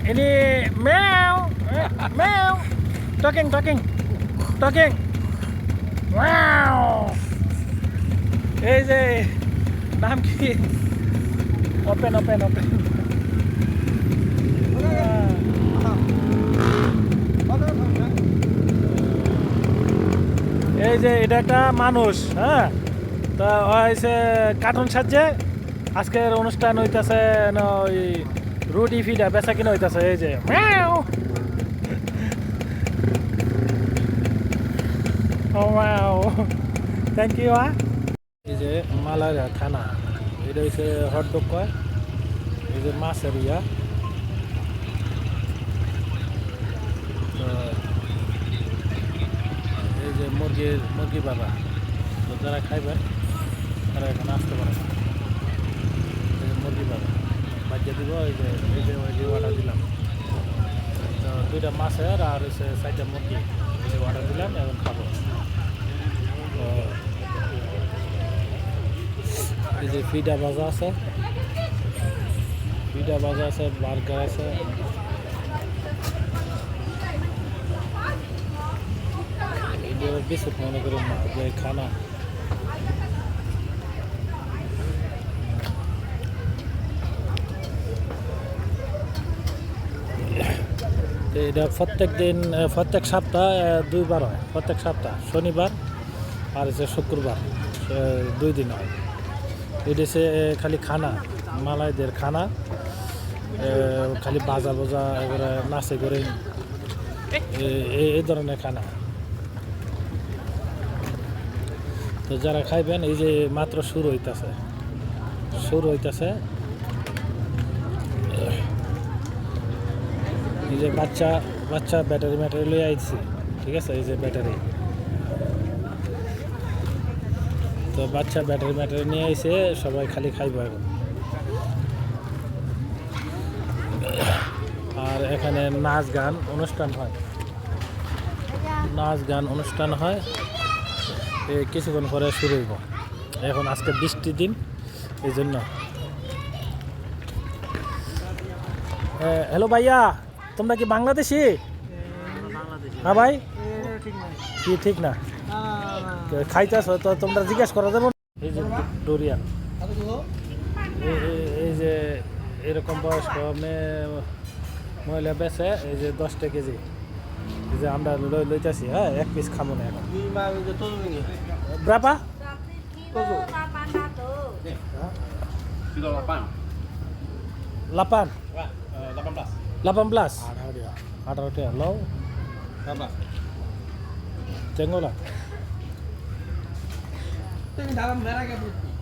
ini meow meow talking wow এই যে নাম কি ওপেন এই যে এটা একটা মানুষ, হ্যাঁ, তা হয়েছে কার্টুন সাজছে। আজকের অনুষ্ঠান হইতেছে ওই রুটি ফিডা বেচা কিনা হইতেছে। এই যে থ্যাংক ইউ। এই যে মালারিয়া খানা, এটা হচ্ছে হটডগ কয়। এই যে মাছের ইয়া, এই যে মুরগি বাবা, তো যারা খাইবেন তারা এখানে আসতে পারে। এই যে মুরগি বাবা বাজিয়ে দিব। এই যে অর্ডার দিলাম, তো 2টা মাছের আর হচ্ছে 4টা মুরগি অর্ডার দিলাম, এখন খাবো। তো এই যে ফিডা ভাজা আছে, বার্গার আছে। বিস্কুট মনে করেন না, যে খানা এটা প্রত্যেক সপ্তাহ 2বার হয়। প্রত্যেক সপ্তাহ শনিবার আর হচ্ছে শুক্রবার, 2 দিন হয়। এটা হচ্ছে খালি খানা, মালাইদের খানা, খালি বাজা এবারে নাচে করে এই ধরনের খানা। তো যারা খাইবেন, এই যে মাত্র শুরু হইতেছে। এই যে বাচ্চা ব্যাটারি লইয়া আইছি, ঠিক আছে। এই যে ব্যাটারি, তো বাচ্চা ব্যাটারি নিয়ে আইছে, সবাই খালি খাইব এখন। আর এখানে নাচ গান অনুষ্ঠান হয়। কিছুক্ষণ পরে শুরু হইব। এখন আজকে বৃষ্টির দিন, এই জন্য। হ্যালো ভাইয়া, তোমরা কি বাংলাদেশি? হ্যাঁ ভাই, কি ঠিক না খাইতেছ তো তোমরা জিজ্ঞেস করা যাবে। এই যে ডোরিয়ান, এই যে এরকম বয়স্ক মহিলা বেছে, এই যে 10 কেজি। এই যে আমরা লইতেছি, হ্যাঁ, 1 পিস খাবো না এখন। Berapa? 8. 18. 18 dia. Lo? Berapa? Tengok lah. Itu dalam merah ke putih?